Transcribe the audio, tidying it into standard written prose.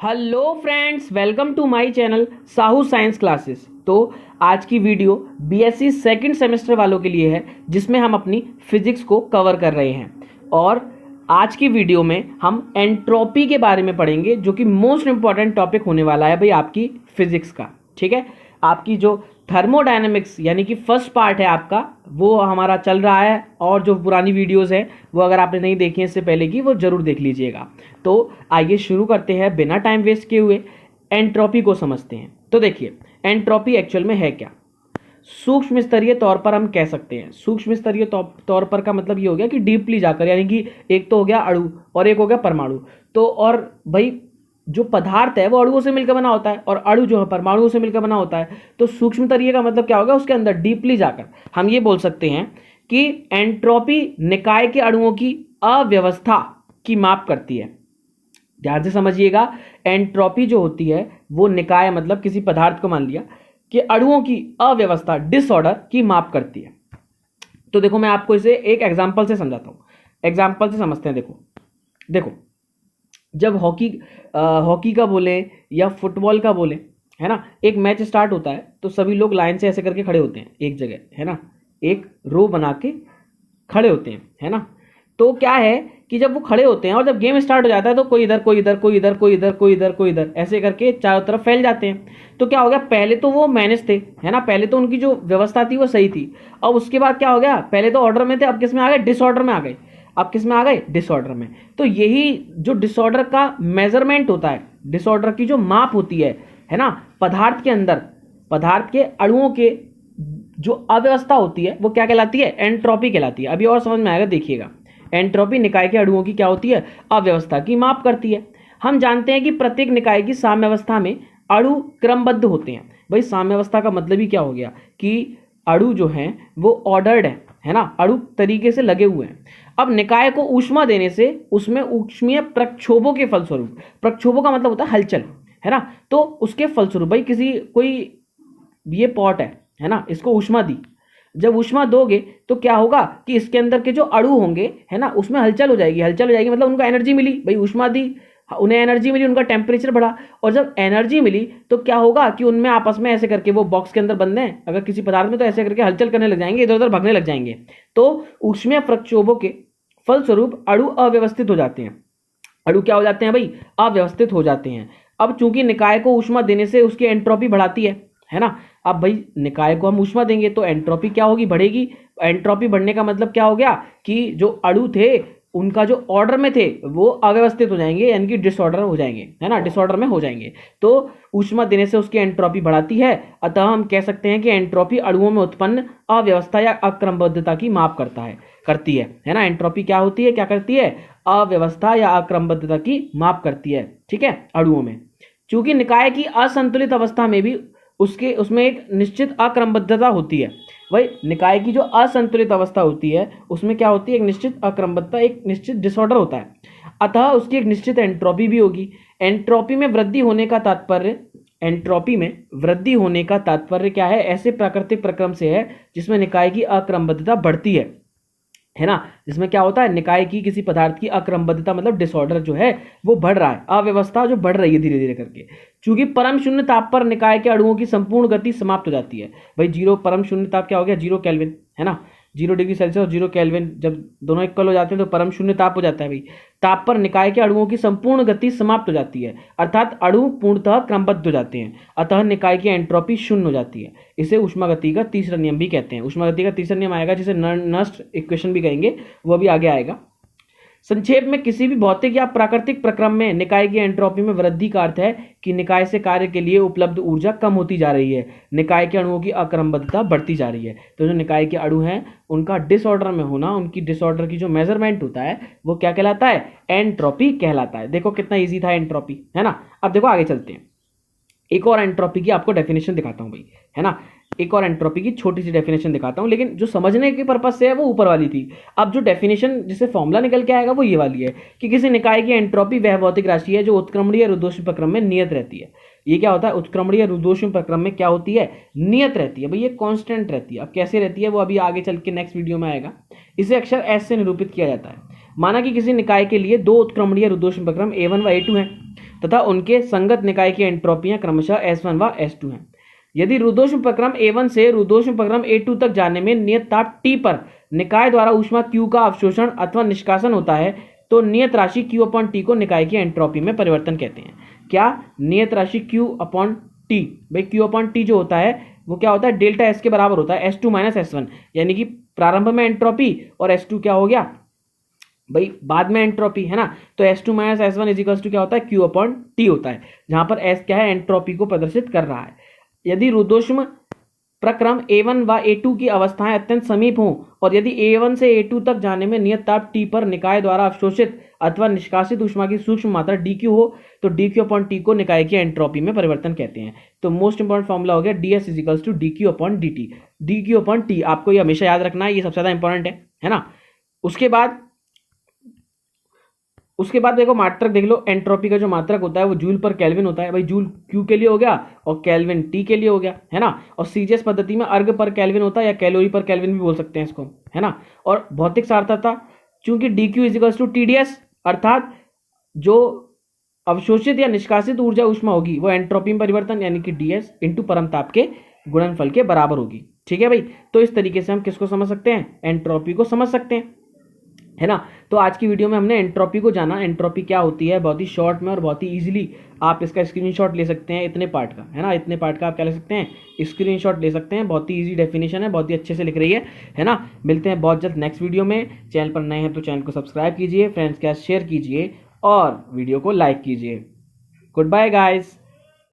Hello friends, welcome to my channel Sahu science classes. तो आज की वीडियो बीएससी सेकंड सेमेस्टर वालों के लिए है, जिसमें हम अपनी फिजिक्स को कवर कर रहे हैं। और आज की वीडियो में हम एंट्रोपी के बारे में पढ़ेंगे, जो कि मोस्ट इंपॉर्टेंट टॉपिक होने वाला है भाई आपकी फिजिक्स का। ठीक है, आपकी जो थर्मोडायनेमिक्स यानी कि फर्स्ट पार्ट है आपका, वो हमारा चल रहा है। और जो पुरानी वीडियोस हैं वो अगर आपने नहीं देखी है इससे पहले की, वो जरूर देख लीजिएगा। तो आइए शुरू करते हैं, बिना टाइम वेस्ट किए हुए एंट्रोपी को समझते हैं। तो देखिए, एंट्रोपी एक्चुअल में है क्या। सूक्ष्म स्तरीय तौर पर हम कह सकते हैं, सूक्ष्म स्तरीय तौर पर का मतलब ये हो गया कि डीपली जाकर, यानी कि एक तो हो गया अणु और एक हो गया परमाणु। तो और भाई जो पदार्थ है वो अणुओं से मिलकर बना होता है और अणु जो है परमाणुओं से मिलकर बना होता है। तो सूक्ष्म स्तरीय का मतलब क्या होगा, उसके अंदर डीपली जाकर हम ये बोल सकते हैं कि एंट्रोपी निकाय के अणुओं की अव्यवस्था की माप करती है। ध्यान से समझिएगा, एंट्रोपी जो होती है वो निकाय मतलब किसी पदार्थ को मान लिया कि अणुओं की अव्यवस्था, डिसऑर्डर की माप करती है। तो देखो, मैं आपको इसे एक एग्जांपल से समझाता हूं। एग्जांपल से समझते हैं। देखो, जब हॉकी का बोले या फुटबॉल का बोले, है ना, एक मैच स्टार्ट होता है तो सभी लोग लाइन से ऐसे करके खड़े होते हैं एक जगह, है ना, एक रो बना के खड़े होते हैं, है ना। तो क्या है कि जब वो खड़े होते हैं और जब गेम स्टार्ट हो जाता है तो कोई इधर कोई इधर कोई इधर कोई इधर कोई इधर कोई इधर ऐसे करके चारों तरफ फैल जाते हैं। तो क्या हो गया, पहले तो वो मैनेज थे, है ना, पहले तो उनकी जो व्यवस्था थी वो सही थी। अब उसके बाद क्या हो गया, पहले तो ऑर्डर में थे, अब किस में आ गए, डिसऑर्डर में आ गए। अब किस में आ गए, डिसऑर्डर में। तो यही जो डिसऑर्डर का मेजरमेंट होता है, डिसऑर्डर की जो माप होती है ना, पदार्थ के अंदर, पदार्थ के अणुओं के जो अव्यवस्था होती है वो क्या कहलाती है, एंट्रोपी कहलाती है। अभी और समझ में आएगा, देखिएगा। एंट्रोपी निकाय के अणुओं की क्या होती है, अव्यवस्था की माप करती है। हम जानते हैं कि प्रत्येक निकाय की साम्यावस्था में अणु क्रमबद्ध होते हैं। भाई साम्यावस्था का मतलब ही क्या हो गया कि अणु जो हैं वो ऑर्डर्ड है ना, अणु तरीके से लगे हुए हैं। अब निकाय को ऊष्मा देने से उसमें ऊष्मीय प्रक्षोभों के फलस्वरूप, प्रक्षोभों का मतलब होता है हलचल, है ना, तो उसके फलस्वरूप भाई कोई ये पॉट है ना, इसको ऊष्मा दी। जब ऊष्मा दोगे तो क्या होगा कि इसके अंदर के जो अणु होंगे, है ना, उसमें हलचल हो जाएगी। हलचल हो जाएगी मतलब उनको एनर्जी मिली, भाई ऊष्मा दी, उन्हें एनर्जी मिली, उनका टेम्परेचर बढ़ा। और जब एनर्जी मिली तो क्या होगा कि उनमें आपस में ऐसे करके, वो बॉक्स के अंदर बंद हैं अगर किसी पदार्थ में, तो ऐसे करके हलचल करने लग जाएंगे, इधर उधर भागने लग जाएंगे। तो ऊष्मीय प्रक्षोभों के फलस्वरूप अणु अव्यवस्थित हो जाते हैं। अणु क्या हो जाते हैं भाई, अव्यवस्थित हो जाते हैं। अब चूंकि निकाय को ऊष्मा देने से उसकी एंट्रोपी बढ़ाती है ना। अब भाई निकाय को हम ऊष्मा देंगे तो एंट्रोपी क्या होगी, बढ़ेगी। एंट्रोपी बढ़ने का मतलब क्या हो गया कि जो अणु थे उनका जो ऑर्डर में थे वो अव्यवस्थित हो जाएंगे, यानी कि डिसऑर्डर हो जाएंगे, है ना, डिसऑर्डर में हो जाएंगे। तो ऊष्मा देने से उसकी एंट्रोपी बढ़ाती है। अतः हम कह सकते हैं कि एंट्रोपी अणुओं में उत्पन्न अव्यवस्था या अक्रमबद्धता की माप करती है ना। एंट्रोपी क्या होती है, क्या करती है, अव्यवस्था या अक्रमबद्धता की माप करती है, ठीक है, अणुओं में। चूंकि निकाय की असंतुलित अवस्था में भी उसमें एक निश्चित अक्रमबद्धता होती है। भाई निकाय की जो असंतुलित अवस्था होती है उसमें क्या होती है, एक निश्चित अक्रमबद्धता, एक निश्चित डिसऑर्डर होता है। अतः उसकी एक निश्चित एंट्रोपी भी होगी। एंट्रोपी में वृद्धि होने का तात्पर्य, एंट्रोपी में वृद्धि होने का तात्पर्य क्या है, ऐसे प्राकृतिक प्रक्रम से है जिसमें निकाय की अक्रमबद्धता बढ़ती है ना। जिसमें क्या होता है, निकाय की किसी पदार्थ की अक्रमबद्धता मतलब डिसऑर्डर जो है वो बढ़ रहा है, अव्यवस्था जो बढ़ रही है धीरे धीरे करके। चूंकि परम शून्य ताप पर निकाय के अणुओं की संपूर्ण गति समाप्त हो जाती है। भाई जीरो, परम शून्य ताप क्या हो गया, 0 केल्विन, है ना, 0 डिग्री सेल्सियस और 0 केल्विन, जब दोनों इक्वल हो जाते हैं तो परम शून्य ताप हो जाता है। भाई ताप पर निकाय के अणुओं की संपूर्ण गति समाप्त हो जाती है, अर्थात अणु पूर्णतः क्रमबद्ध हो जाते हैं। अतः निकाय की एंट्रोपी शून्य हो जाती है। इसे ऊष्मागति का तीसरा नियम भी कहते हैं। ऊष्मागति का तीसरा नियम आएगा, जिसे नर्स्ट इक्वेशन भी कहेंगे, वो भी आगे आएगा। संक्षेप में, किसी भी भौतिक या प्राकृतिक प्रक्रम में निकाय की एंट्रोपी में वृद्धि का अर्थ है कि निकाय से कार्य के लिए उपलब्ध ऊर्जा कम होती जा रही है, निकाय के अणुओं की अक्रमबद्धता बढ़ती जा रही है। तो जो निकाय के अणु हैं उनका डिसऑर्डर में होना, उनकी डिसऑर्डर की जो मेजरमेंट होता है वो क्या कहलाता है, एंट्रोपी कहलाता है। देखो कितना ईजी था एंट्रोपी, है ना। अब देखो आगे चलते हैं, एक और एंट्रोपी की आपको डेफिनेशन दिखाता हूं भाई, है ना। एक और एंट्रोपी की छोटी सी डेफिनेशन दिखाता हूं, लेकिन जो समझने के पर्पज से है वो ऊपर वाली थी। अब जो डेफिनेशन जिससे फॉर्मूला निकल के आएगा वो ये वाली है कि किसी निकाय की एंट्रोपी वह भौतिक राशि है जो उत्क्रमणीय रुद्धोष्म प्रक्रम में नियत रहती है। ये क्या होता है, उत्क्रमणीय रुद्धोष्म प्रक्रम में क्या होती है, नियत रहती है। भाई ये कांस्टेंट रहती है। अब कैसे रहती है वो अभी आगे चल के नेक्स्ट वीडियो में आएगा। इसे अक्षर एस से निरूपित किया जाता है। माना कि किसी निकाय के लिए दो उत्क्रमणीय रुद्धोष्म प्रक्रम A1 व A2 हैं तथा उनके संगत निकाय की एंट्रोपियां क्रमशः S1 व S2 हैं। यदि रुद्धोष्म प्रक्रम A1 से रुद्धोष्म प्रक्रम A2 तक जाने में नियत ताप T पर निकाय द्वारा ऊष्मा Q का अवशोषण अथवा निष्कासन होता है तो नियत राशि Q/T को निकाय की एंट्रोपी में परिवर्तन कहते हैं। क्या? नियत राशि Q/T। भाई Q/T जो होता है वो क्या होता है? डेल्टा S के बराबर होता है S2 - S1, यानी कि प्रारंभ में एंट्रोपी और S2 क्या हो गया भाई बाद में एंट्रोपी, है ना। तो S2 - S1 इजिकल्स टू क्या होता है? Q/T होता है, जहां पर S क्या है? एंट्रोपी को प्रदर्शित कर रहा है। यदि रुद्धोष्म प्रक्रम A1 व A2 की अवस्थाएं अत्यंत समीप हों और यदि A1 से A2 तक जाने में नियत ताप T पर निकाय द्वारा अवशोषित अथवा निष्कासित ऊष्मा की सूक्ष्म मात्रा dQ हो तो dQ/T को निकाय की एंट्रोपी में परिवर्तन कहते हैं। तो मोस्ट इंपॉर्टेंट फॉर्मूला हो गया ds equals to dQ/dt। dQ/T आपको ये हमेशा याद रखना है, ये सबसे ज्यादा इंपॉर्टेंट है ना। उसके बाद देखो मात्रक देख लो, एंट्रोपी का जो मात्रक होता है वो जूल पर केल्विन होता है। भाई जूल Q के लिए हो गया और केल्विन T के लिए हो गया, है ना। और सीजीएस पद्धति में अर्ग पर केल्विन होता है या कैलोरी पर केल्विन भी बोल सकते हैं इसको, है ना। और भौतिक सार्थकता चूंकि dQ इजिकल्स टू TdS, अर्थात जो अवशोषित या निष्कासित ऊर्जा ऊष्मा होगी वो एंट्रोपी में परिवर्तन यानी कि ds इंटू परमताप के गुणनफल के बराबर होगी। ठीक है भाई, तो इस तरीके से हम किसको समझ सकते हैं? एंट्रोपी को समझ सकते हैं, है ना। तो आज की वीडियो में हमने एंट्रोपी को जाना, एंट्रोपी क्या होती है बहुत ही शॉर्ट में और बहुत ही इजीली आप इसका स्क्रीनशॉट ले सकते हैं इतने पार्ट का, है ना। इतने पार्ट का आप क्या ले सकते हैं? स्क्रीनशॉट ले सकते हैं। बहुत ही इजी डेफिनेशन है, बहुत ही अच्छे से लिख रही है ना। मिलते हैं बहुत जल्द नेक्स्ट वीडियो में। चैनल पर नए हैं तो चैनल को सब्सक्राइब कीजिए, फ्रेंड्स के साथ शेयर कीजिए और वीडियो को लाइक कीजिए। Goodbye guys.